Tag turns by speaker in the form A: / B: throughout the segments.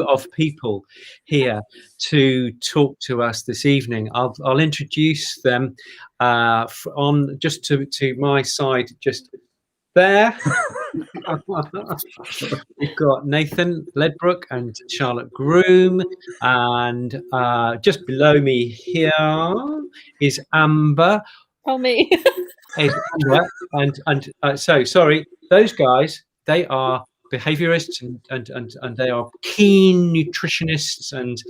A: of people here to talk to us this evening. I'll introduce them on just to my side, just there. We've got Nathan Ledbrook and Charlotte Groom, and just below me here is Amber.
B: Oh, me.
A: So sorry, those guys, they are behaviorists and they are keen nutritionists and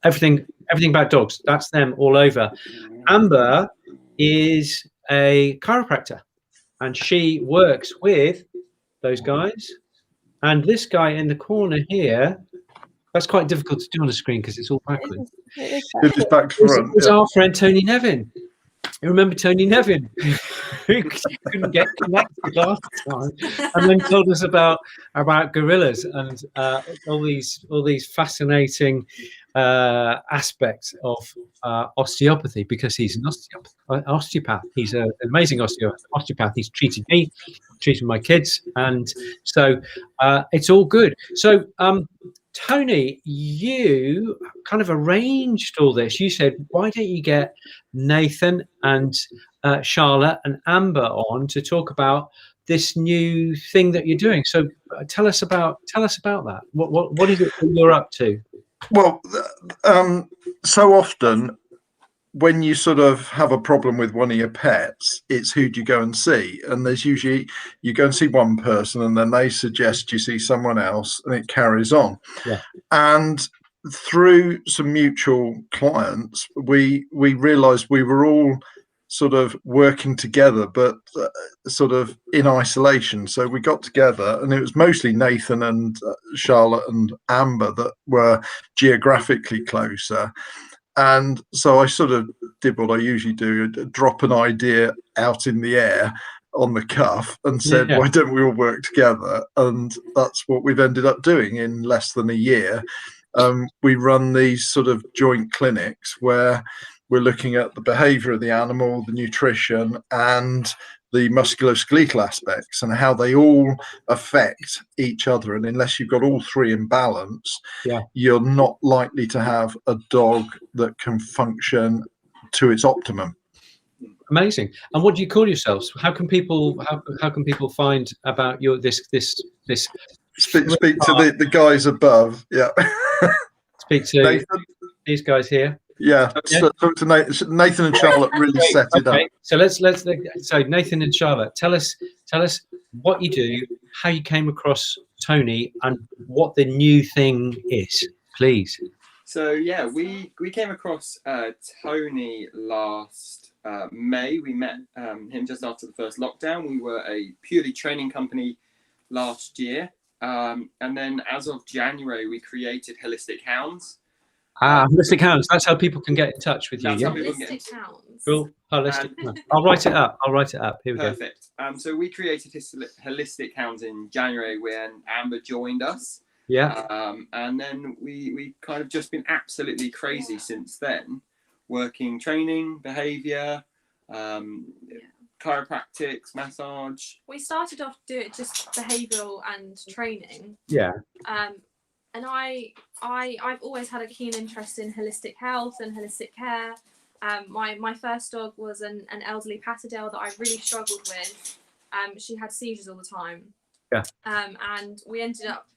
A: everything about dogs. That's them all over. Amber is a chiropractor and she works with those guys. And this guy in the corner here, that's quite difficult to do on the screen because it's all backwards.
C: It's back to front.
A: It's our friend Tony Nevin. You remember Tony Nevin, who couldn't get connected last time, and then told us about gorillas and all these fascinating aspects of osteopathy, because he's an osteopath. He's an amazing osteopath. He's treated me, treated my kids, and so it's all good. So Tony, you kind of arranged all this. You said, why don't you get Nathan and Charlotte and Amber on to talk about this new thing that you're doing? So tell us about that. What is it that you're up to?
C: Well, so often when you sort of have a problem with one of your pets, it's who do you go and see? And there's usually, you go and see one person and then they suggest you see someone else and it carries on.
A: Yeah.
C: And through some mutual clients, we realized we were all sort of working together, but sort of in isolation. So we got together and it was mostly Nathan and Charlotte and Amber that were geographically closer. And so I sort of did what I usually do, drop an idea out in the air on the cuff and said, why don't we all work together? And that's what we've ended up doing in less than a year. We run these sort of joint clinics where we're looking at the behavior of the animal, the nutrition, and the musculoskeletal aspects and how they all affect each other. And unless you've got all three in balance, you're not likely to have a dog that can function to its optimum.
A: Amazing. And what do you call yourselves? How can people find about your this?
C: Speak to the guys above. Yeah.
A: Speak to
C: Nathan.
A: These guys here.
C: Yeah. So to Nathan and Charlotte really set it up.
A: So so Nathan and Charlotte, tell us what you do, how you came across Tony, and what the new thing is, please.
D: So yeah, we came across Tony last May. We met him just after the first lockdown. We were a purely training company last year, and then as of January, we created Holistic Hounds.
A: Holistic Hounds. That's how people can get in touch with you.
D: That's
A: Yeah.
D: how people can get in
B: Holistic Hounds.
A: Cool. Holistic. I'll write it up. Here we
D: Perfect. So we created Holistic Hounds in January when Amber joined us.
A: Yeah.
D: And then we kind of just been absolutely crazy since then, working training, behavior, chiropractics, massage.
B: We started off doing just behavioural and training.
A: Yeah.
B: And I've always had a keen interest in holistic health and holistic care. My first dog was an elderly Patterdale that I really struggled with. She had seizures all the time.
A: Yeah.
B: And we ended up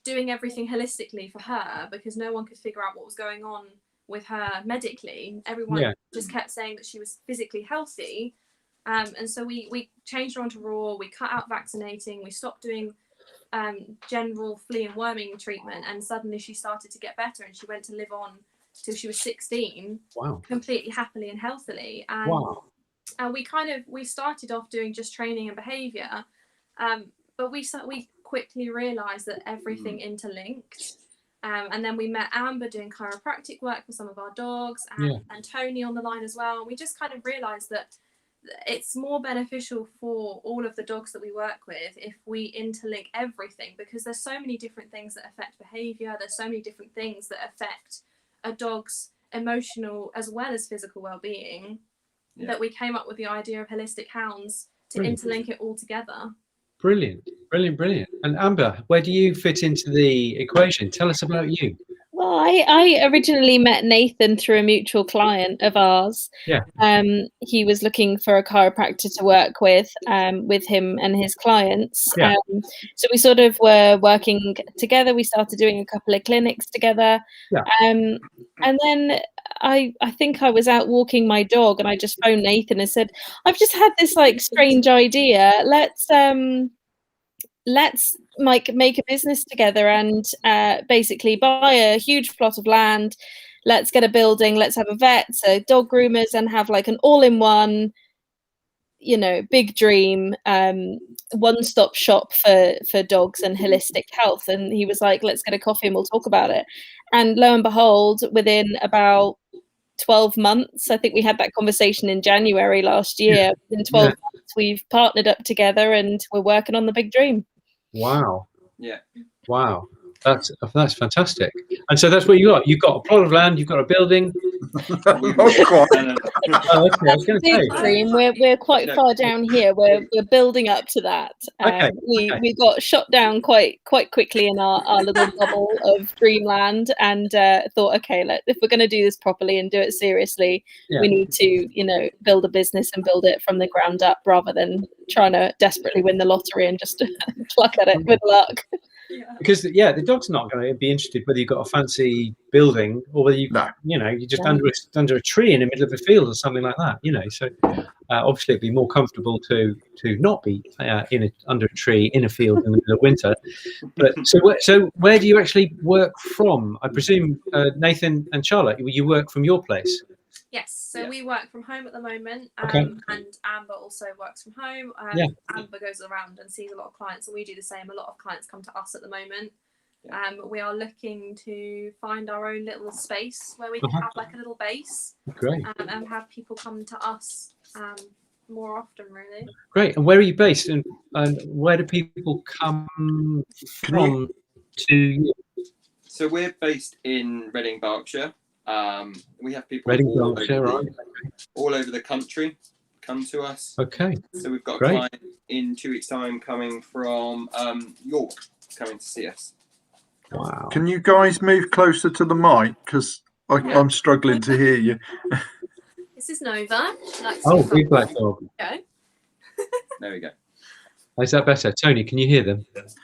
B: doing everything holistically for her because no one could figure out what was going on with her medically. Everyone just kept saying that she was physically healthy. And so we changed her onto raw. We cut out vaccinating. We stopped doing general flea and worming treatment, and suddenly she started to get better and she went to live on till she was 16.
A: Wow.
B: Completely happily and healthily. And we started off doing just training and behavior, but we quickly realized that everything interlinked, and then we met Amber doing chiropractic work for some of our dogs, and Tony on the line as well. We just kind of realized that it's more beneficial for all of the dogs that we work with if we interlink everything, because there's so many different things that affect behavior. There's so many different things that affect a dog's emotional as well as physical well-being, that we came up with the idea of Holistic Hounds to interlink it all together.
A: Brilliant, brilliant, brilliant. And Amber, where do you fit into the equation? Tell us about you.
E: Well, I originally met Nathan through a mutual client of ours.
A: Yeah.
E: He was looking for a chiropractor to work with him and his clients.
A: Yeah.
E: So we sort of were working together. We started doing a couple of clinics together.
A: Yeah.
E: And then I think I was out walking my dog, and I just phoned Nathan and said, I've just had this like strange idea. Let's make a business together and basically buy a huge plot of land. Let's get a building. Let's have a vet, so dog groomers, and have like an all-in-one, big dream, one-stop shop for dogs and holistic health. And he was like, let's get a coffee and we'll talk about it. And lo and behold, within about 12 months, I think we had that conversation in January last year. In 12 months, we've partnered up together and we're working on the big dream.
A: Wow.
D: Yeah.
A: Wow. That's fantastic. And so that's what you got. You've got a plot of land, you've got a building.
C: Not quite.
A: Oh, okay. I was going to say.
E: Dream. We're quite far down here. We're building up to that. We got shot down quite quickly in our little bubble of dreamland, and thought, okay, if we're going to do this properly and do it seriously, we need to build a business and build it from the ground up, rather than trying to desperately win the lottery and just pluck at it with luck.
A: Because the dog's not going to be interested whether you've got a fancy building or whether you're just under a tree in the middle of a field or something like that. So obviously it'd be more comfortable to not be under a tree in a field in the middle of winter. But so where do you actually work from? I presume Nathan and Charlotte, you work from your place.
B: Yes, so we work from home at the moment,
A: Okay.
B: and Amber also works from home. Amber goes around and sees a lot of clients, and we do the same. A lot of clients come to us at the moment. We are looking to find our own little space where we can have like a little base.
A: Great.
B: And have people come to us more often, really.
A: Great. And where are you based, and where do people come from to you?
D: So we're based in Reading, Berkshire. We have people
A: Reading,
D: all over the country come to us.
A: Okay.
D: So we've got a client in 2 weeks' time coming from York, coming to see us.
A: Wow.
C: Can you guys move closer to the mic, because I'm struggling to hear you?
B: This is Nova.
A: Big black dog.
B: Okay.
D: There we go.
A: Is that better? Tony, can you hear them?
B: That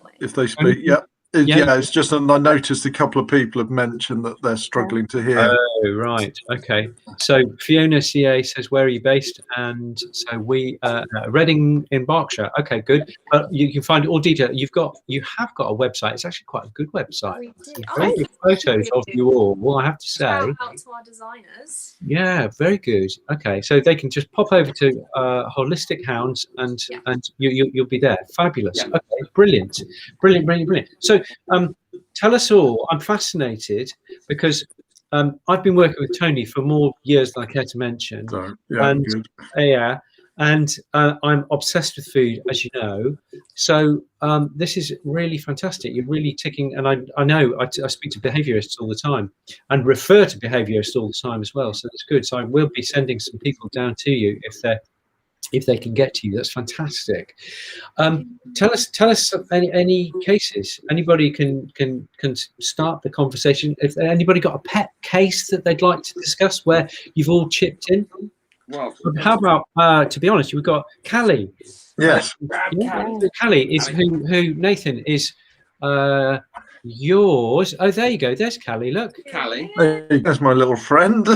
B: way.
C: If they speak, it's just, and I noticed a couple of people have mentioned that they're struggling to hear.
A: Oh, right. Okay. So Fiona CA says, where are you based? And so we Reading in Berkshire. Okay, good. You can find all detail. You have got a website. It's actually quite a good website. Very good photos of you all. Well, I have to say.
B: Shout out to our designers.
A: Yeah, very good. Okay, so they can just pop over to Holistic Hounds and you'll be there. Fabulous.
D: Yeah.
A: Okay, brilliant. So tell us all. I'm fascinated because I've been working with Tony for more years than I care to mention.
C: So,
A: good. And I'm obsessed with food, as you know. So this is really fantastic. You're really ticking, and I know I speak to behaviourists all the time and refer to behaviourists all the time as well. So that's good. So I will be sending some people down to you if they can get to you. That's fantastic. Tell us any cases. Anybody can start the conversation. If anybody got a pet case that they'd like to discuss where you've all chipped in.
D: Well,
A: how about to be honest, we've got Callie.
C: Yes.
A: Callie is who Nathan is yours. Oh, there you go. There's Callie. Look.
D: Callie.
C: Hey, that's my little friend.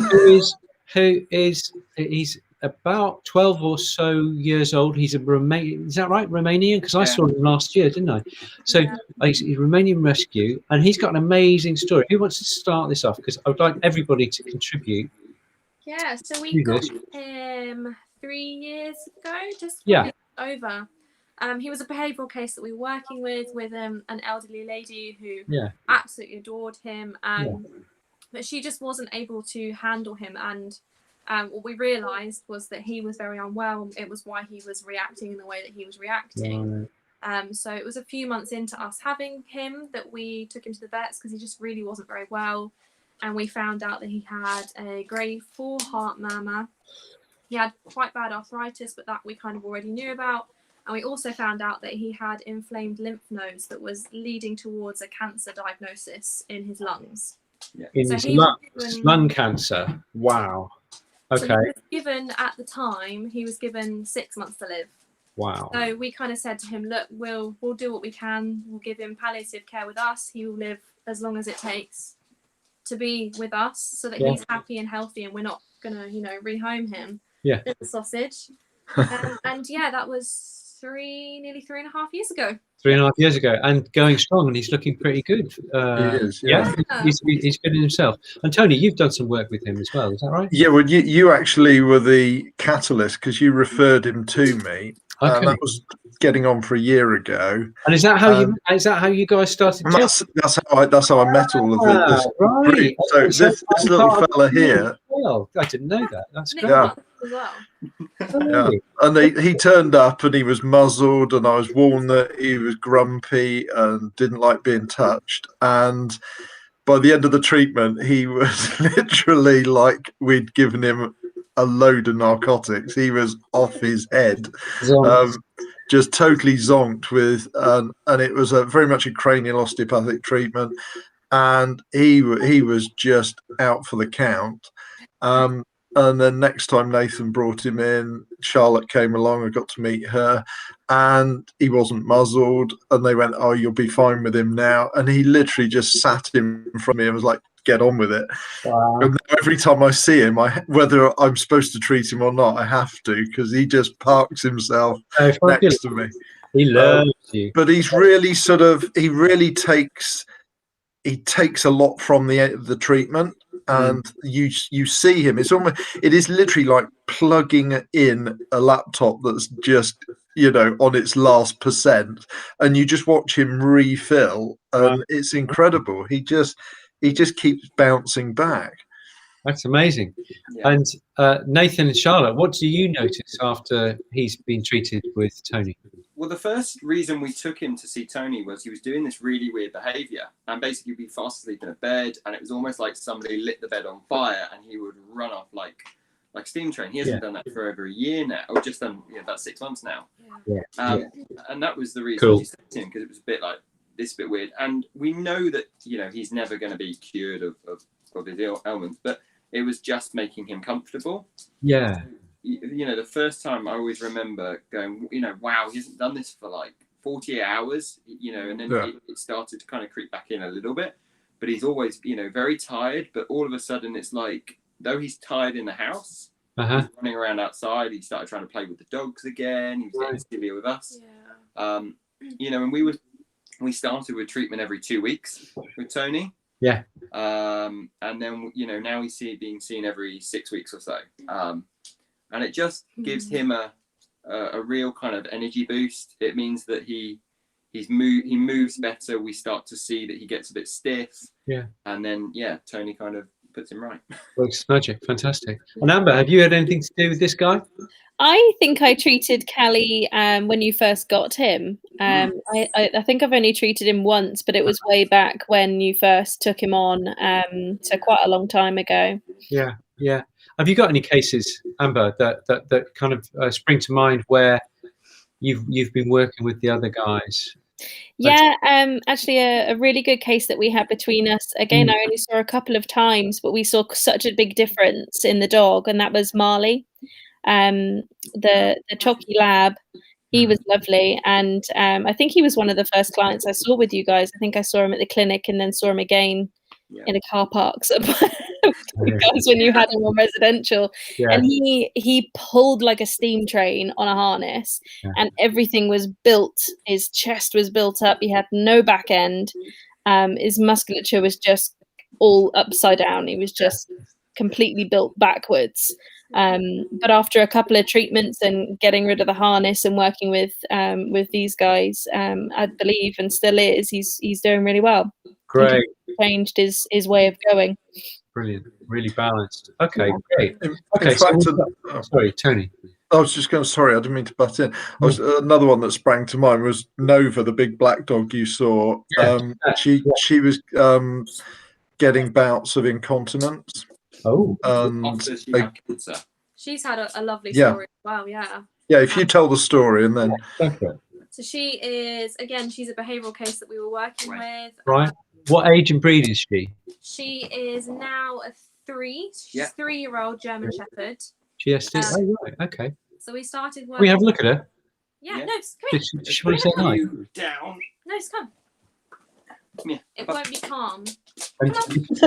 A: He's about 12 or so years old. He's a is that right? Romanian? Because I saw him last year, didn't I? So he's a Romanian rescue, and he's got an amazing story. Who wants to start this off? Because I would like everybody to contribute.
B: Yeah, so we got him 3 years ago, just over. He was a behavioural case that we were working with an elderly lady who absolutely adored him, but she just wasn't able to handle him. And what we realised was that he was very unwell. It was why he was reacting in the way that he was reacting. So it was a few months into us having him that we took him to the vets because he just really wasn't very well. And we found out that he had a grade 4 heart murmur. He had quite bad arthritis, but that we kind of already knew about. And we also found out that he had inflamed lymph nodes that was leading towards a cancer diagnosis in his lungs.
A: In
B: So
A: his
B: he was
A: lung cancer. Wow.
B: So
A: Okay.
B: he was given, at the time, he was given 6 months to live.
A: Wow.
B: So we kind of said to him, look, we'll do what we can. We'll give him palliative care with us. He will live as long as it takes to be with us, so that he's happy and healthy, and we're not gonna, rehome him.
A: Yeah.
B: Little sausage. And yeah, that was nearly 3.5 years ago.
A: 3.5 years ago, and going strong, and he's looking pretty good.
C: He is, yeah.
A: He's good in himself. And Tony, you've done some work with him as well, is that right?
C: Yeah, well, you actually were the catalyst, because you referred him to me.
A: Okay.
C: That was getting on for a year ago.
A: And is that how you guys started?
C: That's how I met all of this
A: right.
C: group. So this little fella here.
A: Well, I didn't know that. That's great.
C: Yeah.
B: As well.
C: Yeah. And he turned up, and he was muzzled, and I was warned that he was grumpy and didn't like being touched. And by the end of the treatment, he was literally like we'd given him a load of narcotics. He was off his head, just totally zonked with, and it was very much a cranial osteopathic treatment, and he was just out for the count. And then next time Nathan brought him in, Charlotte came along. I got to meet her, and he wasn't muzzled. And they went, "Oh, you'll be fine with him now." And he literally just sat in front of me and was like, "Get on with it."
A: Wow.
C: And every time I see him, whether I'm supposed to treat him or not, I have to, because he just parks himself next to me.
A: He loves you.
C: But he's really he really takes a lot from the treatment. And you see him. It is literally like plugging in a laptop that's just on its last percent, and you just watch him refill, and it's incredible. He just keeps bouncing back.
A: That's amazing. Yeah. And Nathan and Charlotte, what do you notice after he's been treated with Tony?
D: Well, the first reason we took him to see Tony was he was doing this really weird behaviour, and basically he'd be fast asleep in a bed, and it was almost like somebody lit the bed on fire, and he would run off like steam train. He hasn't done that for over a year now, or just done about 6 months now. And that was the reason we sent him, because it was a bit like this, bit weird. And we know that he's never going to be cured of his ailments, but it was just making him comfortable.
A: Yeah.
D: The first time I always remember going, wow, he hasn't done this for like 48 hours, and then it started to kind of creep back in a little bit, but he's always, very tired. But all of a sudden it's like, though he's tired in the house, he's running around outside. He started trying to play with the dogs again. He was getting silly with us. And we started with treatment every 2 weeks with Tony.
A: Yeah.
D: And then, now he's being seen every 6 weeks or so. And it just gives him a real kind of energy boost. It means that he moves better. We start to see that he gets a bit stiff.
A: Yeah. And
D: then Tony kind of puts him right.
A: Works magic. Fantastic. And Amber, have you had anything to do with this guy?
E: I think I treated Callie when you first got him. I think I've only treated him once, but it was way back when you first took him on, so quite a long time ago.
A: Yeah, yeah. Have you got any cases, Amber, that kind of spring to mind where you've been working with the other guys?
E: Yeah, actually a really good case that we had between us. Again, I only saw a couple of times, but we saw such a big difference in the dog, and that was Marley. The Chalky Lab, he was lovely, and I think he was one of the first clients I saw with you guys. I think I saw him at the clinic and then saw him again in a car park guys when you had him on residential. And he pulled like a steam train on a harness, and everything was built. His chest was built up. He had no back end. His musculature was just all upside down. He was just completely built backwards. But after a couple of treatments and getting rid of the harness and working with these guys, I believe, and still is, he's doing really well.
A: Great.
E: Changed his way of going.
A: Brilliant. Really balanced. Okay, great.
C: Okay,
A: sorry, Tony.
C: I was just going to, sorry, I didn't mean to butt in. Another one that sprang to mind was Nova, the big black dog you saw. She was getting bouts of incontinence.
A: Oh.
C: And
B: She's had a lovely story as well, yeah.
C: Yeah, if you tell the story and then.
B: So she is, again, she's a behavioural case that we were working with.
A: Right. What age and breed is she?
B: She is now a 3. She's a 3-year-old German Shepherd.
A: GSD. Oh, right. Okay.
B: So we started working.
A: We have a look at her.
B: Yeah,
D: Yeah.
B: no, come here.
A: Does she want to say hi?
D: Down.
B: No, come.
D: Come here.
B: It won't be calm.
A: And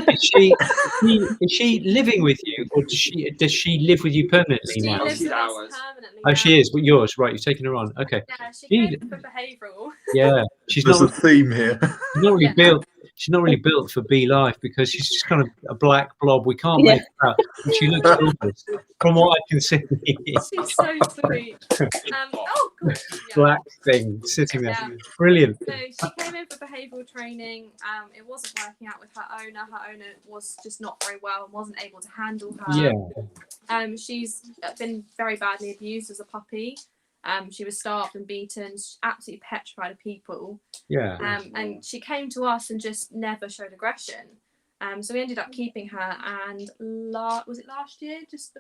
A: is she living with you, or does she live with you permanently
B: She
A: now?
B: lives
D: She's
B: with us
D: ours.
B: permanently.
A: Oh, she is. But yours, right? You've taken her on. Okay.
B: Yeah, she
A: She-
B: came for behavioural.
A: Yeah. She's
C: There's
A: not.
C: a theme here.
A: She's not really
B: Yeah.
A: built. She's not really built for bee life because she's just kind of a black blob. We can't
E: Yeah.
A: make her out. And she looks gorgeous from what I can see.
B: She's so sweet. Oh, good. Yeah.
A: Black thing sitting there.
B: Yeah.
A: Brilliant.
B: So she came in for behavioural training. It wasn't working out with her owner. Her owner was just not very well and wasn't able to handle her.
A: Yeah.
B: She's been very badly abused as a puppy. She was starved and beaten, absolutely petrified of people.
A: Yeah.
B: And she came to us and just never showed aggression. So we ended up keeping her. And was it last year? Just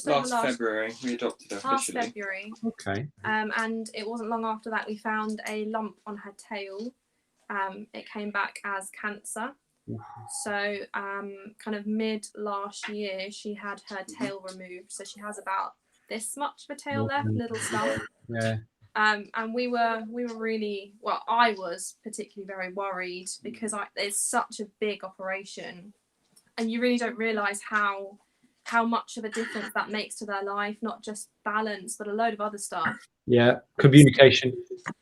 B: over
D: Last February, we adopted her
B: last
D: officially.
B: February.
A: Okay.
B: And it wasn't long after that we found a lump on her tail. It came back as cancer. So kind of mid last year, she had her tail removed. So she has about this much of a tail left, little stump.
A: Yeah.
B: And we were really, well, I was particularly very worried because it's such a big operation, and you really don't realise how much of a difference that makes to their life, not just balance, but a load of other stuff.
A: Yeah. Communication.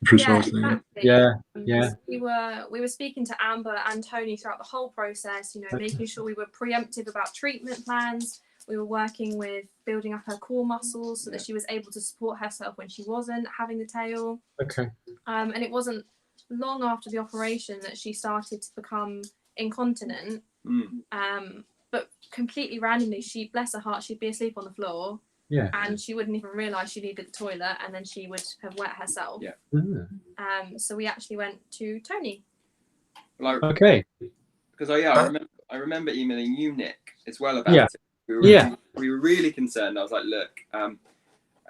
C: Precisely.
B: Yeah, exactly.
A: Yeah.
B: And
A: Yeah.
B: we were speaking to Amber and Tony throughout the whole process, making sure we were preemptive about treatment plans. We were working with building up her core muscles so that she was able to support herself when she wasn't having the tail.
A: Okay.
B: And it wasn't long after the operation that she started to become incontinent. But completely randomly, bless her heart, she'd be asleep on the floor.
A: Yeah.
B: And she wouldn't even realise she needed the toilet, and then she would have wet herself.
D: Yeah.
B: So we actually went to Tony.
A: Okay.
D: Because I remember emailing you, Nick, as well about
A: Yeah.
D: it. We were really concerned. I was like, look,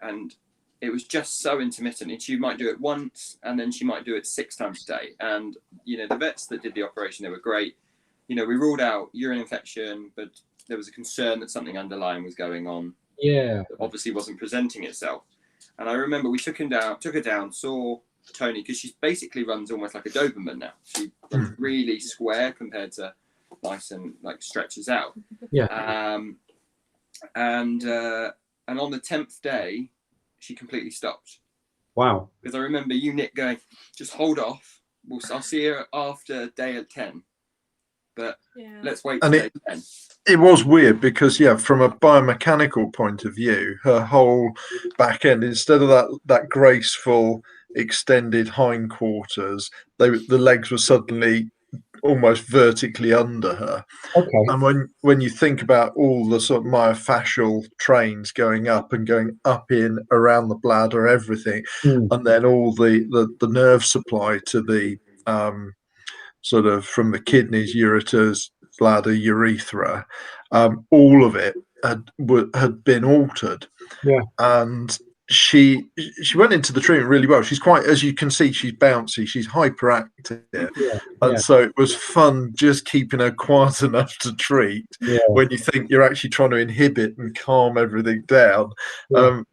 D: and it was just so intermittent. And she might do it once, and then she might do it 6 times a day. And the vets that did the operation, they were great. We ruled out urine infection, but there was a concern that something underlying was going on.
A: Yeah.
D: That obviously wasn't presenting itself. And I remember we took her down, saw Tony, because she basically runs almost like a Doberman now. She runs really square compared to nice and stretches out.
A: Yeah.
D: And on the 10th day, she completely stopped.
A: Wow.
D: Because I remember you, Nick, going, just hold off. I'll see her after day at 10. But let's wait till day 10.
C: It was weird because, from a biomechanical point of view, her whole back end, instead of that graceful extended hindquarters, the legs were suddenly almost vertically under her.
A: Okay.
C: And when you think about all the sort of myofascial trains going up in, around the bladder, everything, and then all the nerve supply to the sort of from the kidneys, ureters, bladder, urethra, all of it had been altered.
A: Yeah.
C: And she went into the treatment really well. She's quite, as you can see, she's bouncy, she's hyperactive. And so it was fun just keeping her quiet enough to treat when you think you're actually trying to inhibit and calm everything down.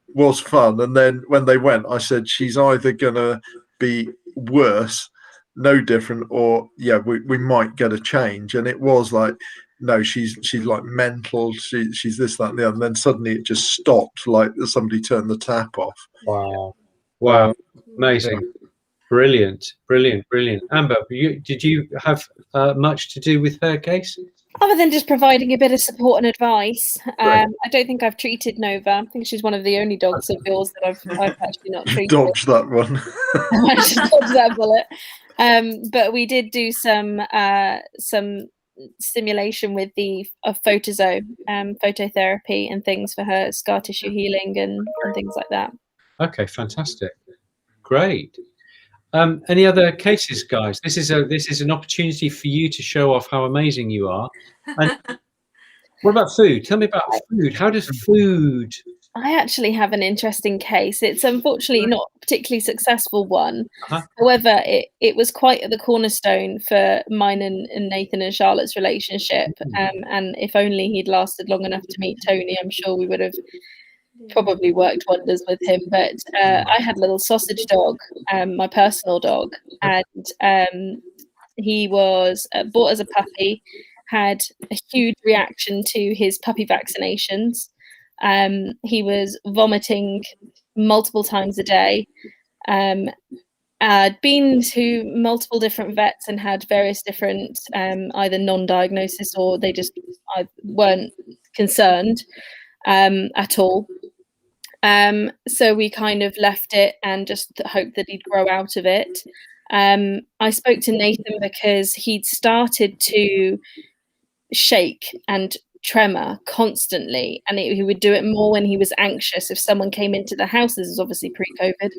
C: Was fun. And then when they went, I said, she's either gonna be worse, no different, or we might get a change. And it was like, no, she's like mental, she's this, that, and the other. And then suddenly it just stopped, like somebody turned the tap off.
A: Wow. Amazing. Brilliant. Amber, did you have much to do with her case?
E: Other than just providing a bit of support and advice, I don't think I've treated Nova. I think she's one of the only dogs of yours that I've actually not treated.
C: Dodged that one.
E: I actually dodged that bullet. But we did do some stimulation with the phototherapy and things for her scar tissue healing and things like that.
A: Okay, fantastic. Great. Any other cases, guys? This is an opportunity for you to show off how amazing you are. And what about food? Tell me about food. How does food
E: I actually have an interesting case. It's unfortunately not a particularly successful one.
A: Uh-huh.
E: However, it was quite the cornerstone for mine and Nathan and Charlotte's relationship. And if only he'd lasted long enough to meet Tony, I'm sure we would have probably worked wonders with him. But I had a little sausage dog, my personal dog, and he was bought as a puppy, had a huge reaction to his puppy vaccinations. He was vomiting multiple times a day. I'd been to multiple different vets and had various different either non-diagnosis or they just weren't concerned at all. So we kind of left it and just hoped that he'd grow out of it. I spoke to Nathan because he'd started to shake and tremor constantly, and he would do it more when he was anxious. If someone came into the house, this is obviously pre-COVID,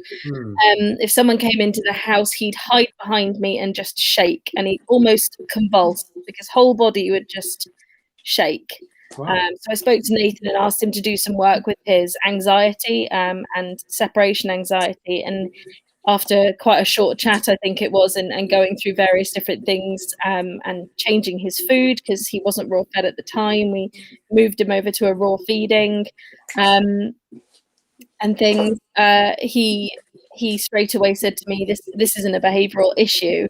E: if someone came into the house, he'd hide behind me and just shake, and he'd almost convulse because whole body would just shake.
A: Wow.
E: So I spoke to Nathan and asked him to do some work with his anxiety and separation anxiety, and after quite a short chat, I think it was, and going through various different things and changing his food because he wasn't raw fed at the time. We moved him over to a raw feeding and things. He straight away said to me, this isn't a behavioural issue.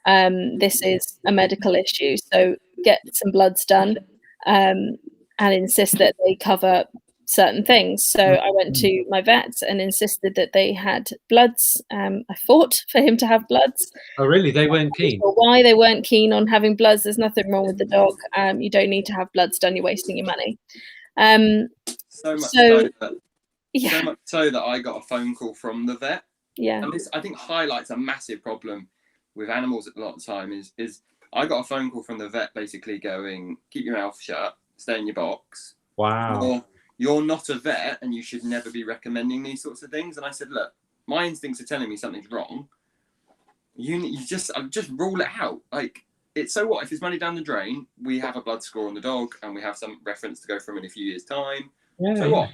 E: This is a medical issue. So get some bloods done and insist that they cover certain things. So I went to my vet and insisted that they had bloods. I fought for him to have bloods.
A: Oh, really? They weren't keen?
E: Why they weren't keen on having bloods? There's nothing wrong with the dog. You don't need to have bloods done. You're wasting your money.
D: So much so that I got a phone call from the vet.
E: Yeah.
D: And this, I think, highlights a massive problem with animals a lot of the time is I got a phone call from the vet basically going, keep your mouth shut, stay in your box.
A: Wow.
D: You're not a vet and you should never be recommending these sorts of things. And I said, look, my instincts are telling me something's wrong. You just rule it out. Like, it's so what? If it's money down the drain, we have a blood score on the dog and we have some reference to go from in a few years' time.
A: Yeah,
D: so what?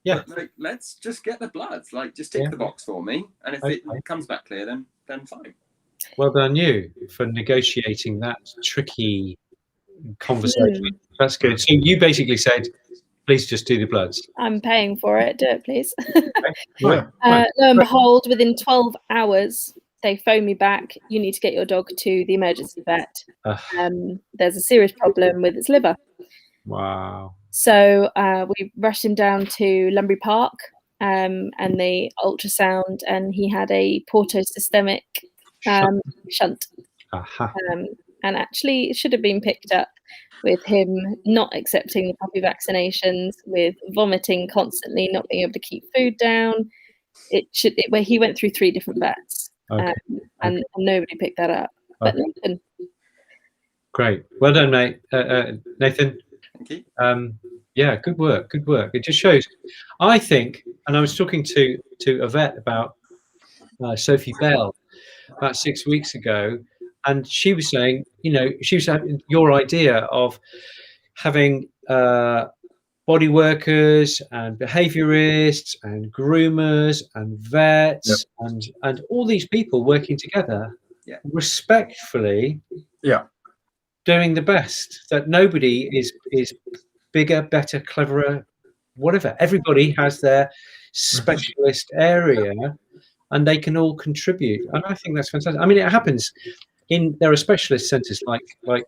A: Yeah.
D: Like, let's just get the bloods. Like, just tick the box for me. And if it comes back clear, then fine.
A: Well done you for negotiating that tricky conversation. That's good. So you basically said, please just do the bloods.
E: I'm paying for it. Do it, please.
A: Right.
E: Lo and behold, within 12 hours, they phone me back. You need to get your dog to the emergency vet. There's a serious problem with its liver.
A: Wow.
E: So we rushed him down to Lumbury Park and they ultrasound, and he had a portosystemic shunt. And actually, it should have been picked up with him not accepting the puppy vaccinations, with vomiting constantly, not being able to keep food down. Where he went through 3 different vets, and nobody picked that up. But Nathan.
A: Great, well done, mate. Nathan.
D: Thank you.
A: Yeah, good work. It just shows. I think, and I was talking to a vet about Sophie Bell about 6 weeks ago. And she was saying, she was having your idea of having body workers and behaviorists and groomers and vets and all these people working together respectfully, doing the best. That nobody is bigger, better, cleverer, whatever. Everybody has their specialist area, and they can all contribute. And I think that's fantastic. I mean, it happens. There are specialist centres like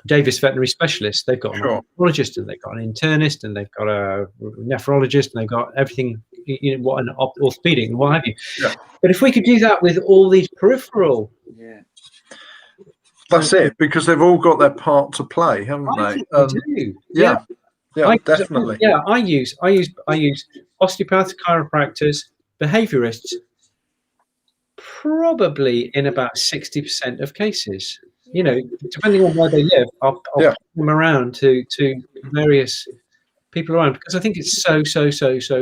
A: Davis Veterinary Specialists. They've got an neurologist, and they've got an internist, and they've got a nephrologist, and they've got everything, what an orthopedic and what have you. Yeah. But if we could do that with all these peripheral,
C: that's it, because they've all got their part to play, haven't they?
A: They do.
C: Yeah, definitely.
A: Yeah, I use osteopaths, chiropractors, behaviorists. Probably in about 60% of cases, depending on where they live, I'll put them around to various people around, because I think it's so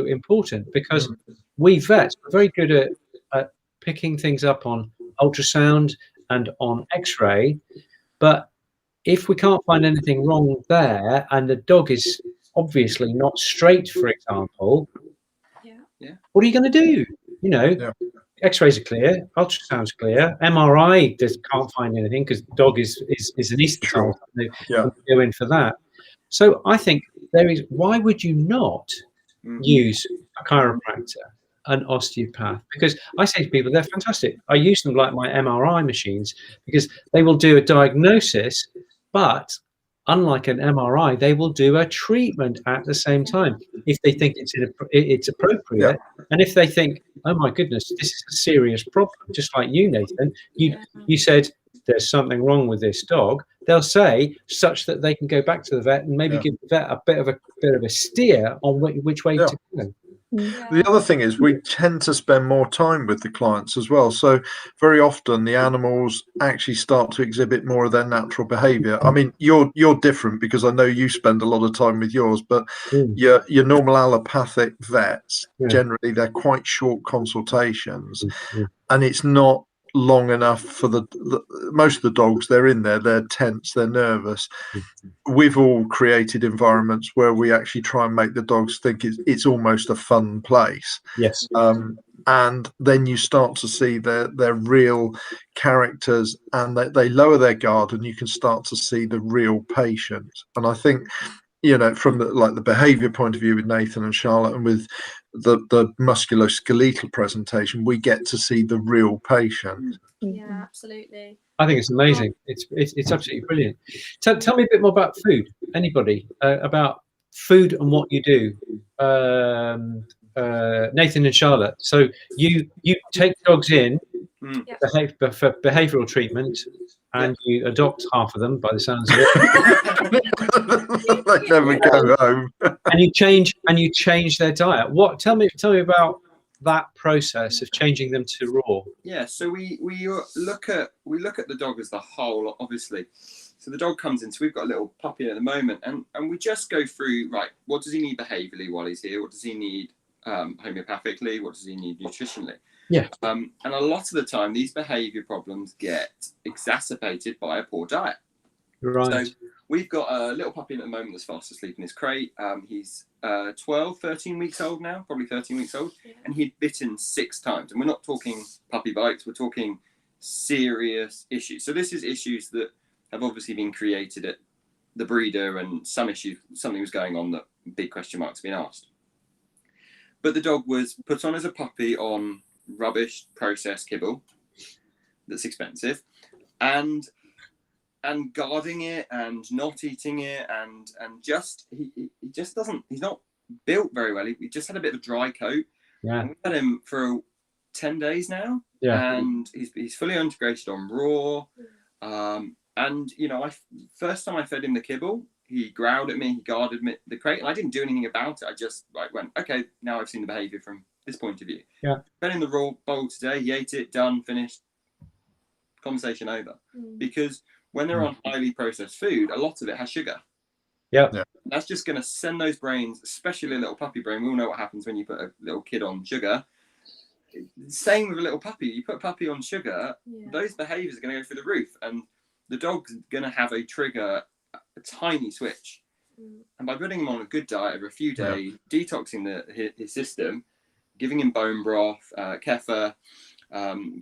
A: important, because we vets are very good at picking things up on ultrasound and on x-ray, but if we can't find anything wrong there and the dog is obviously not straight, for example,
B: Yeah.
A: what are you going to do? You know, X-rays are clear, ultrasound's clear, MRI can't find anything because the dog is anaesthetized.
C: Sure.
A: They
C: Yeah.
A: go in for that. So I think why would you not use a chiropractor, an osteopath? Because I say to people, they're fantastic. I use them like my MRI machines because they will do a diagnosis, but unlike an MRI, they will do a treatment at the same time if they think it's appropriate. And if they think, oh my goodness, this is a serious problem, just like you, Nathan, you said there's something wrong with this dog, they'll say such that they can go back to the vet and maybe give the vet a bit of a steer on which way to go.
C: The other thing is we tend to spend more time with the clients as well. So very often the animals actually start to exhibit more of their natural behavior. I mean, you're different because I know you spend a lot of time with yours, but your normal allopathic vets, generally they're quite short consultations, and it's not long enough for most of the dogs. They're in there, they're tense, they're nervous. We've all created environments where we actually try and make the dogs think it's almost a fun place.
A: Yes.
C: And then you start to see their real characters, and they lower their guard, and you can start to see the real patient. And I think, you know, from the behavior point of view with Nathan and Charlotte, and with the musculoskeletal presentation, we get to see the real patient.
B: Yeah, absolutely.
A: I think it's amazing. It's absolutely brilliant. Tell me a bit more about food. Anybody about food and what you do, Nathan and Charlotte. So you take dogs in for behavioural treatment, and you adopt half of them by the sounds of it.
C: They never go home.
A: and you change their diet. Tell me about that process of changing them to raw.
D: Yeah, so we look at the dog as the whole, obviously. So the dog comes in, so we've got a little puppy at the moment, and we just go through, right, what does he need behaviourally while he's here? What does he need homeopathically? What does he need nutritionally?
A: Yeah.
D: And a lot of the time, these behaviour problems get exacerbated by a poor diet.
A: Right.
D: So we've got a little puppy at the moment that's fast asleep in his crate. He's 13 weeks old now, probably 13 weeks old, and he'd bitten 6 times. And we're not talking puppy bites, we're talking serious issues. So this is issues that have obviously been created at the breeder, and something was going on that big question marks have been asked. But the dog was put on as a puppy on rubbish processed kibble that's expensive, and guarding it and not eating it, and he just doesn't, he's not built very well. He just had a bit of a dry coat.
A: Yeah.
D: And we've had him for 10 days now.
A: Yeah.
D: And he's fully integrated on raw. And you know, first time I fed him the kibble, he growled at me, he guarded me the crate, and I didn't do anything about it. I just went, okay, now I've seen the behaviour from this point of view.
A: Yeah.
D: Fed him the raw bowl today, he ate it, done, finished, conversation over. Because when they're on highly processed food, a lot of it has sugar.
A: Yeah.
D: That's just going to send those brains, especially a little puppy brain. We all know what happens when you put a little kid on sugar. Same with a little puppy. You put a puppy on sugar, those behaviours are going to go through the roof, and the dog's going to have a tiny switch. And by putting him on a good diet over a few days, detoxing his system, giving him bone broth, kefir,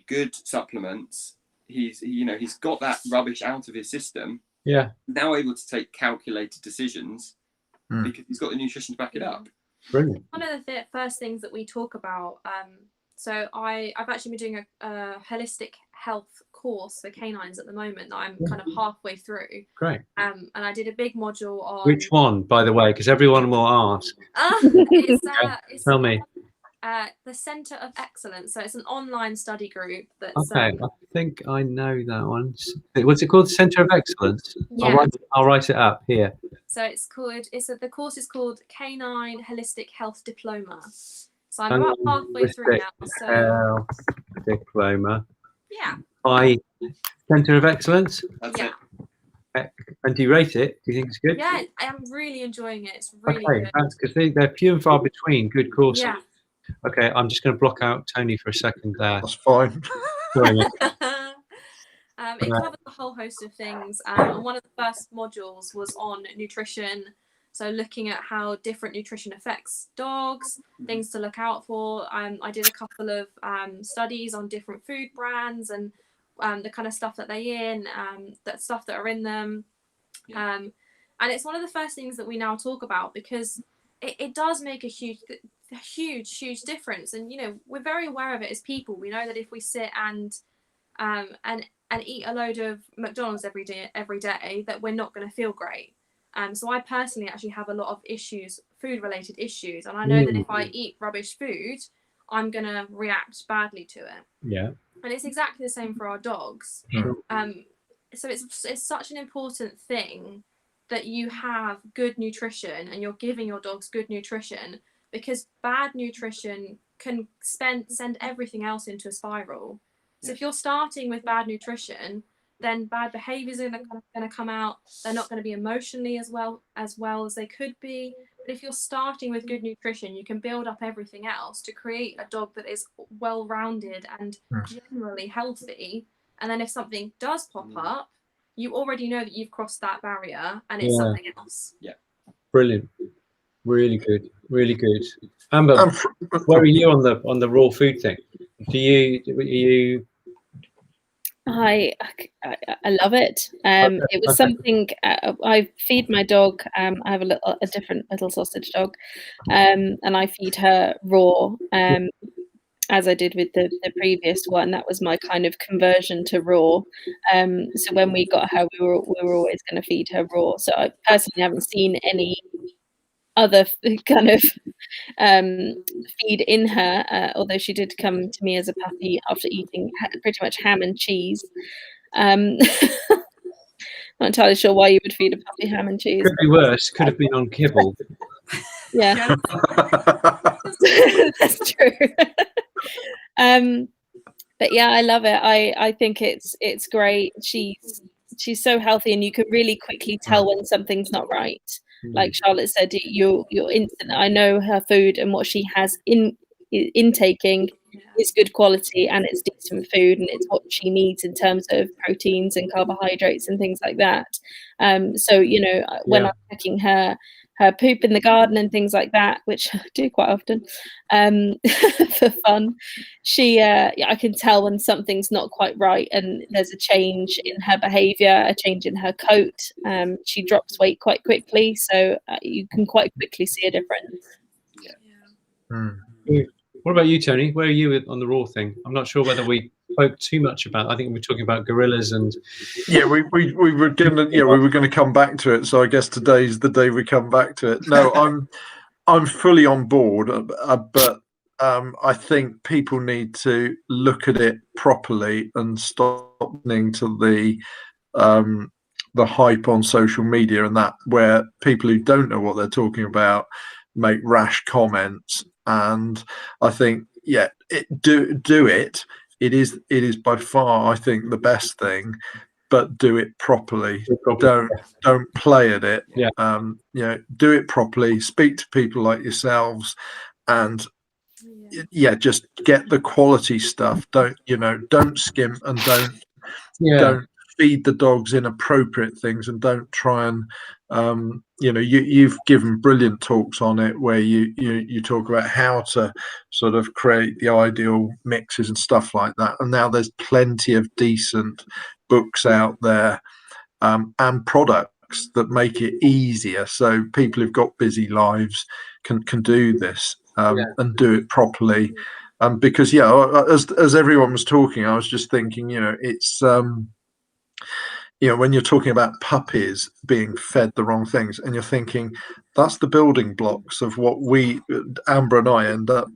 D: good supplements, he's got that rubbish out of his system.
A: Yeah.
D: Now able to take calculated decisions because he's got the nutrition to back it up.
A: Brilliant.
B: One of the first things that we talk about, so I've actually been doing a holistic health course for canines at the moment that I'm kind of halfway through.
A: Great.
B: And I did a big module on...
A: Which one, by the way, because everyone will ask.
B: It's
A: Tell me.
B: The Centre of Excellence. So it's an online study group that's...
A: Okay, I think I know that one. What's it called? Centre of Excellence?
B: Yeah.
A: I'll write it up here.
B: So the course is called Canine Holistic Health Diploma. So I'm about halfway through now. So
A: Health Diploma.
B: Yeah.
A: By Centre of Excellence.
D: That's it.
A: And do you rate it? Do you think it's good?
B: Yeah, I'm really enjoying it. It's really
A: okay,
B: good.
A: that's because they're few and far between good courses.
B: Yeah.
A: Okay, I'm just going to block out Tony for a second there.
C: That's fine.
B: It covers a whole host of things. And one of the first modules was on nutrition, So looking at how different nutrition affects dogs, things to look out for. I did a couple of studies on different food brands and the kind of stuff that they're in, that stuff that are in them. Yeah. And it's one of the first things that we now talk about, because it does make a huge difference. And, you know, we're very aware of it as people. We know that if we sit and eat a load of McDonald's every day, that we're not going to feel great. So I personally actually have a lot of issues, food-related issues, and I know that if I eat rubbish food, I'm going to react badly to it.
A: Yeah.
B: And it's exactly the same for our dogs. So it's such an important thing that you have good nutrition and you're giving your dogs good nutrition, because bad nutrition can send everything else into a spiral. So if you're starting with bad nutrition, then bad behaviors are going to come out. They're not going to be emotionally as well as they could be. But if you're starting with good nutrition, you can build up everything else to create a dog that is well-rounded and generally healthy. And then if something does pop up, you already know that you've crossed that barrier and it's something else.
D: Yeah.
A: Brilliant. Really good. Really good. Amber, where are you on the raw food thing?
E: I love it. It was something I feed my dog. I have a different little sausage dog, and I feed her raw, as I did with the previous one. That was my kind of conversion to raw. So when we got her, we were always going to feed her raw. So I personally haven't seen any other kind of feed in her, although she did come to me as a puppy after eating pretty much ham and cheese. Not entirely sure why you would feed a puppy ham and cheese.
A: Could be worse. Could have been on kibble.
E: Yeah. That's true. But yeah, I love it. I think it's great. She's so healthy, and you can really quickly tell when something's not right. Like Charlotte said, you're instant. I know her food and what she has intaking is good quality, and it's decent food, and it's what she needs in terms of proteins and carbohydrates and things like that. So, you know, when I'm checking her poop in the garden and things like that, which I do quite often for fun, I can tell when something's not quite right, and there's a change in her behavior, a change in her coat. She drops weight quite quickly, so you can quite quickly see a difference.
A: What about you, Tony? Where are you on the raw thing? I'm not sure whether we spoke too much about. I think we're talking about gorillas and.
C: Yeah, we were gonna come back to it. So I guess today's the day we come back to it. No, I'm fully on board, but I think people need to look at it properly and stop listening to the hype on social media and that, where people who don't know what they're talking about make rash comments. And I think, do it. It is by far, I think, the best thing, but do it properly. Don't play at it. Do it properly. Speak to people like yourselves, and just get the quality stuff. Don't skim, and don't feed the dogs inappropriate things, and don't try and you've given brilliant talks on it where you talk about how to sort of create the ideal mixes and stuff like that. And now there's plenty of decent books out there and products that make it easier, so people who've got busy lives can do this and do it properly. Because as everyone was talking, I was just thinking, it's when you're talking about puppies being fed the wrong things, and you're thinking that's the building blocks of what Amber and I end up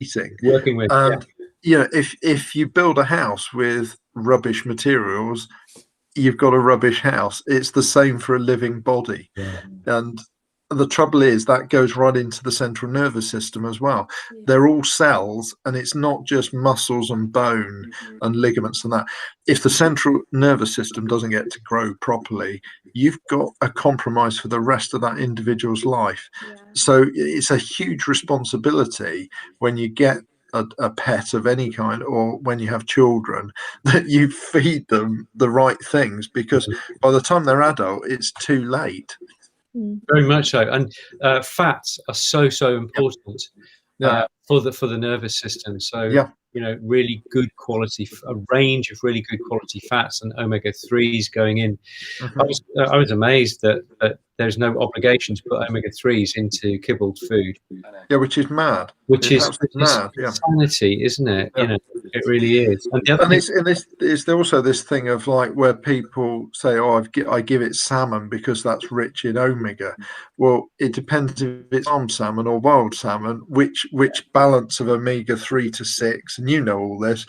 C: eating,
A: working with.
C: And if you build a house with rubbish materials, you've got a rubbish house. It's the same for a living body. And the trouble is that goes right into the central nervous system as well. They're all cells, and it's not just muscles and bone and ligaments and that. If the central nervous system doesn't get to grow properly, you've got a compromise for the rest of that individual's life. So it's a huge responsibility when you get a pet of any kind, or when you have children, that you feed them the right things, because by the time they're adult, it's too late.
A: Very much so. And fats are so important for the nervous system. So really good quality, a range of really good quality fats and omega-3s going in. I was amazed that there's no obligation to put omega-3s into kibbled food.
C: Yeah, which is mad.
A: Which is mad. Insanity, isn't it?
C: Yeah.
A: It really is. And the other
C: it's also this thing of like where people say, "Oh, I give it salmon because that's rich in omega." Well, it depends if it's farm salmon or wild salmon, which balance of omega-3 to 6, and you know all this.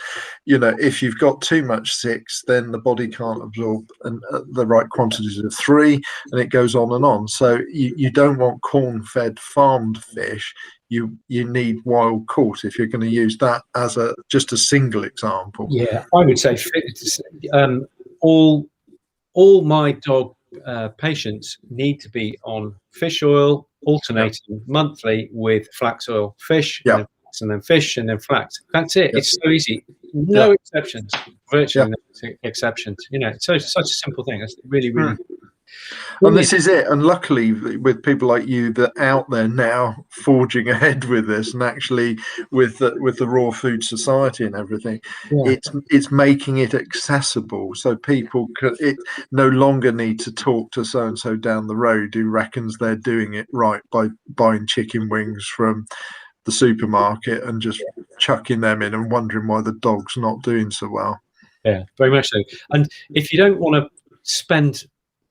C: If you've got too much 6, then the body can't absorb the right quantities of 3, and it goes on and on. So you don't want corn-fed farmed fish. You need wild caught if you're going to use that as just a single example.
A: Yeah, I would say all my dog patients need to be on fish oil, alternating monthly with flax oil. Fish, and then fish, and then flax. That's it. It's so easy. No exceptions. Virtually no exceptions. It's such a simple thing. It's really, really.
C: And this is it. And luckily, with people like you that are out there now forging ahead with this, and actually with the Raw Food Society and everything, it's making it accessible, so people no longer need to talk to so and so down the road who reckons they're doing it right by buying chicken wings from the supermarket and just chucking them in and wondering why the dog's not doing so well.
A: Yeah, very much so. And if you don't want to spend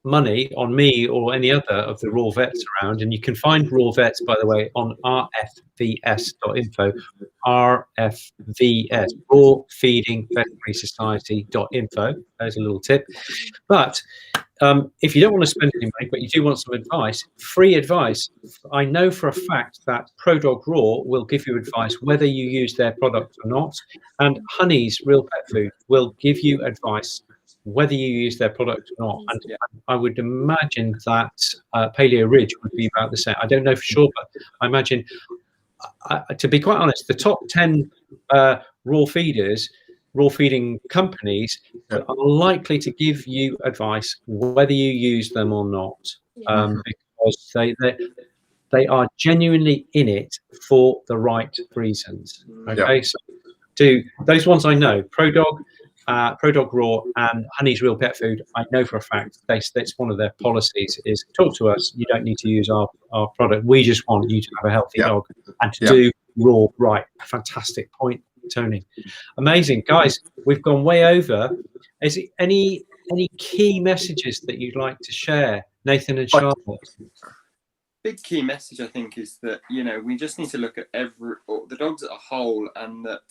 A: money on me or any other of the raw vets around, and you can find raw vets, by the way, on rfvs.info, RFVS, Raw Feeding Veterinary Society.info. There's a little tip. But if you don't want to spend any money, but you do want some advice, free advice, I know for a fact that ProDog Raw will give you advice whether you use their product or not, and Honey's Real Pet Food will give you advice whether you use their product or not. And I would imagine that Paleo Ridge would be about the same. I don't know for sure, but I imagine, to be quite honest, the top 10 raw feeding companies are likely to give you advice whether you use them or not, because they are genuinely in it for the right reasons. Okay, so do those ones I know, ProDog Raw and Honey's Real Pet Food, I know for a fact that's one of their policies is talk to us. You don't need to use our product. We just want you to have a healthy dog and to do raw right. Fantastic point, Tony. Amazing, guys. We've gone way over. Is it any key messages that you'd like to share, Nathan and Charlotte?
D: Big key message, I think, is that we just need to look at the dogs as a whole, and that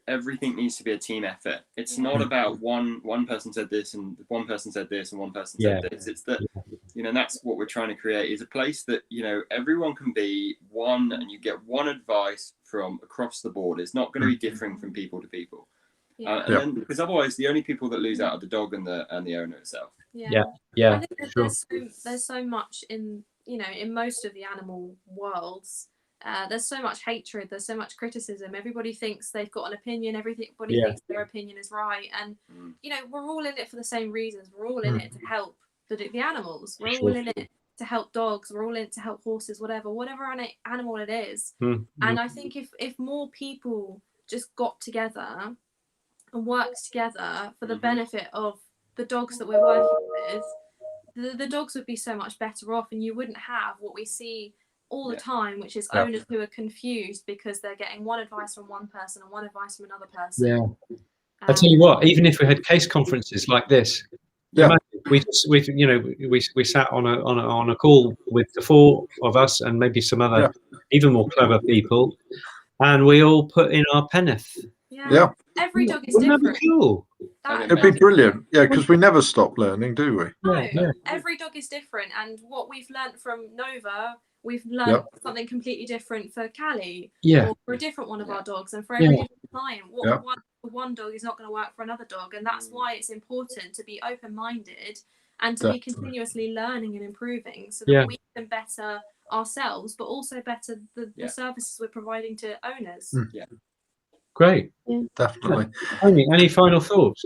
D: everything needs to be a team effort. It's not about one person said this and one person said this and one person said this. It's that that's what we're trying to create, is a place that everyone can be one, and you get one advice from across the board. It's not going to be differing from people to people, then, because otherwise the only people that lose out are the dog and the owner itself.
B: I think there's so much in in most of the animal worlds. There's so much hatred, there's so much criticism. Everybody thinks they've got an opinion, everybody thinks their opinion is right, and we're all in it for the same reasons. We're all in it to help the animals. We're all in it to help dogs. We're all in it to help horses, whatever animal it is. And I think if more people just got together and worked together for the benefit of the dogs that we're working with, the dogs would be so much better off, and you wouldn't have what we see all the time, which is owners who are confused because they're getting one advice from one person and one advice from another person. I
A: tell you what, even if we had case conferences like this, we sat on a call with the four of us and maybe some other even more clever people, and we all put in our penneth.
B: Every dog is different.
A: That'd be cool.
C: It'd be brilliant. Because we never stop learning, do we?
B: No, every dog is different, and what we've learnt from Nova, we've learned something completely different for Callie, or for a different one of our dogs, and for every different client. One dog is not going to work for another dog, and that's why it's important to be open-minded and to be continuously learning and improving, so that we can better ourselves, but also better the services we're providing to owners.
A: Great.
C: Definitely.
A: Any final thoughts?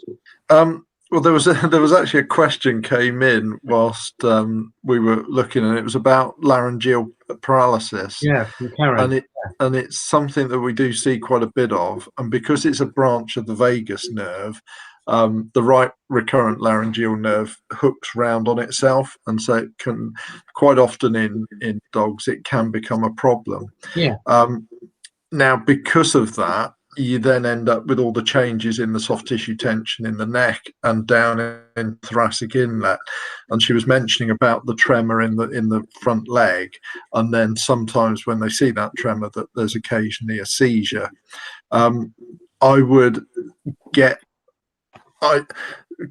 C: Well, there was actually a question came in whilst we were looking, and it was about laryngeal paralysis.
A: Yeah, from Karen.
C: And it's something that we do see quite a bit of, and because it's a branch of the vagus nerve, the right recurrent laryngeal nerve hooks round on itself, and so it can quite often in dogs it can become a problem.
A: Yeah.
C: Now, because of that, you then end up with all the changes in the soft tissue tension in the neck and down in thoracic inlet. And she was mentioning about the tremor in the front leg, and then sometimes when they see that tremor, that there's occasionally a seizure.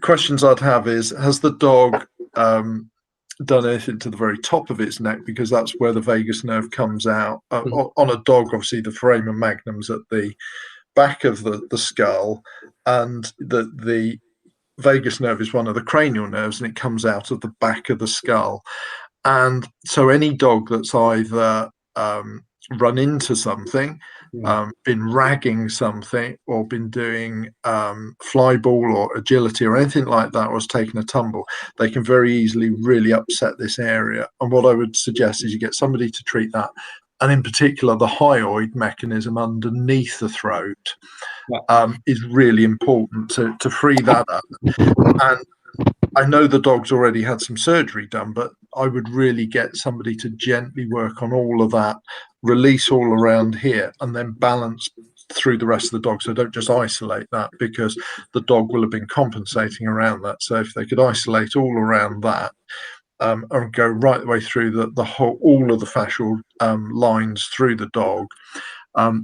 C: Questions I'd have is, has the dog done anything to the very top of its neck, because that's where the vagus nerve comes out. On a dog, obviously the foramen magnum's at the back of the skull, and the vagus nerve is one of the cranial nerves, and it comes out of the back of the skull. And so any dog that's either run into something, been ragging something, or been doing fly ball or agility or anything like that, or has taken a tumble, they can very easily really upset this area. And what I would suggest is you get somebody to treat that, and in particular the hyoid mechanism underneath the throat is really important to free that up. And I know the dog's already had some surgery done, but I would really get somebody to gently work on all of that, release all around here, and then balance through the rest of the dog. So don't just isolate that, because the dog will have been compensating around that. So if they could isolate all around that, and go right the way through the whole, all of the fascial lines through the dog,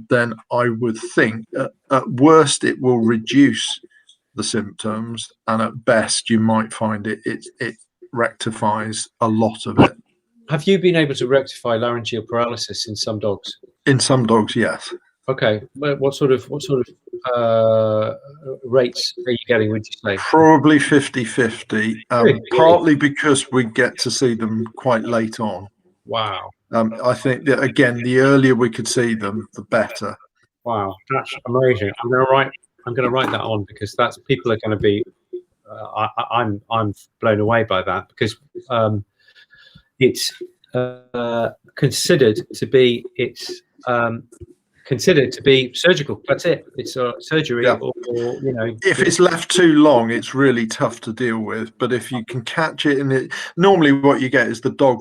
C: then I would think at worst it will reduce the symptoms, and at best you might find it rectifies a lot of it.
A: Have you been able to rectify laryngeal paralysis in some dogs? In some dogs,
C: yes.
A: Okay. What sort of rates are you getting, would you say?
C: Probably 50-50, partly because we get to see them quite late on.
A: Wow.
C: I think that, again, the earlier we could see them, the better.
A: Wow, that's amazing. I'm going to write that on, because that's, people are going to be, I'm blown away by that, because it's considered to be surgical. That's it. It's surgery,
C: yeah.
A: or
C: if it's left too long, it's really tough to deal with. But if you can catch it in it, normally what you get is the dog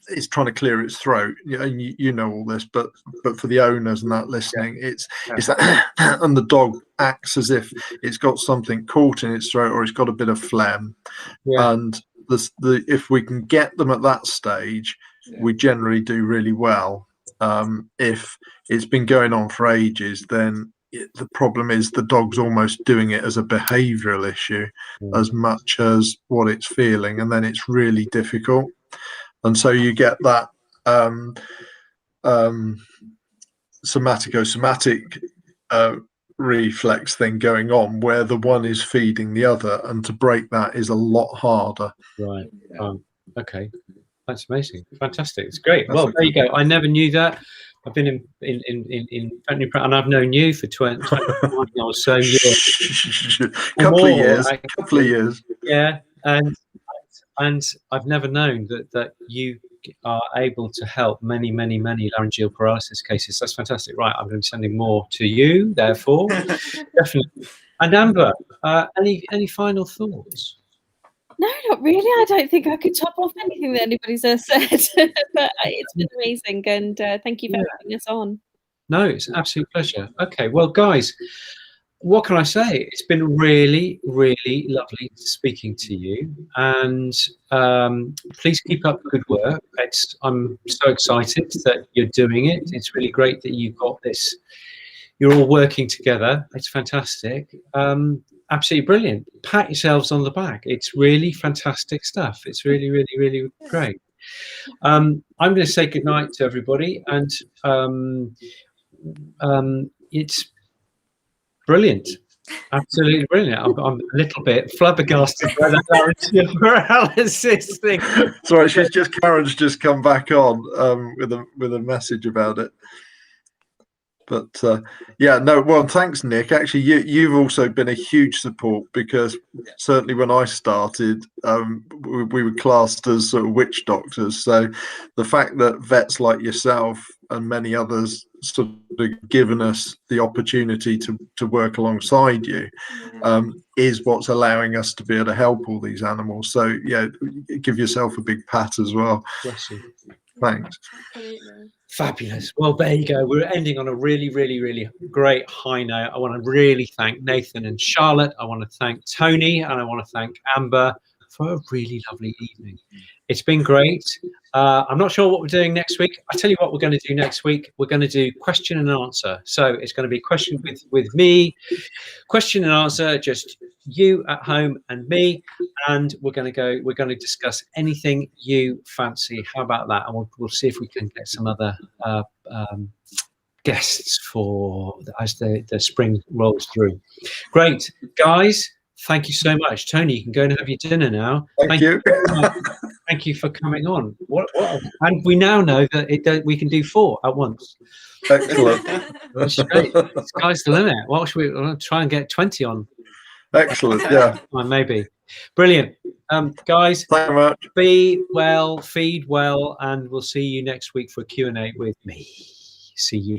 C: is trying to clear its throat. You know all this, but for the owners and that listening, it's that, and the dog acts as if it's got something caught in its throat, or it's got a bit of phlegm.
A: Yeah.
C: And if we can get them at that stage, we generally do really well. If it's been going on for ages, then the problem is the dog's almost doing it as a behavioural issue as much as what it's feeling, and then it's really difficult. And so you get that somatico-somatic reflex thing going on, where the one is feeding the other, and to break that is a lot harder.
A: Right. Okay. That's amazing. Fantastic. It's great. Well, there you go. I never knew that. I've been in veterinary practice, and I've known you for 20 or so years.
C: Couple of years.
A: Yeah, and I've never known that you are able to help many laryngeal paralysis cases. That's fantastic. Right, I'm going to be sending more to you, therefore. Definitely. And Amber, any final thoughts?
E: No, not really. I don't think I could top off anything that anybody's said. But it's been amazing, and thank you for having us on.
A: No, it's an absolute pleasure. Okay, well, guys, what can I say? It's been really lovely speaking to you, and please keep up the good work. I'm so excited that you're doing it. It's really great that you've got this. You're all working together. It's fantastic. Absolutely brilliant. Pat yourselves on the back. It's really fantastic stuff. It's really great. I'm going to say goodnight to everybody, and it's brilliant. Absolutely brilliant. I'm a little bit flabbergasted by that laryngeal paralysis thing.
C: Sorry, Karen's just come back on with a message about it. But yeah, no, well, thanks, Nick. Actually, you've also been a huge support, because certainly when I started, we were classed as sort of witch doctors. So the fact that vets like yourself and many others sort of given us the opportunity to work alongside you is what's allowing us to be able to help all these animals. So yeah, give yourself a big pat as well.
A: Bless you.
C: Thanks.
B: Absolutely.
A: Fabulous. Well, there you go. We're ending on a really, really, really great high note. I want to really thank Nathan and Charlotte. I want to thank Tony, and I want to thank Amber for a really lovely evening. It's been great. I'm not sure what we're doing next week. I tell you what we're going to do next week. We're going to do question and answer. So it's going to be question with me, question and answer, just you at home and me, and we're going to discuss anything you fancy. How about that? And we'll see if we can get some other guests for as the spring rolls through. Great, guys. Thank you so much. Tony, you can go and have your dinner now.
C: Thank you.
A: Thank you for coming on. And we now know that we can do 4 at once.
C: Excellent.
A: That's great. Sky's the limit. What should we'll try and get 20 on?
C: Excellent. Yeah.
A: Maybe. Brilliant. Guys,
C: Thank you very much.
A: be well, feed well, and we'll see you next week for a Q&A with me. See you.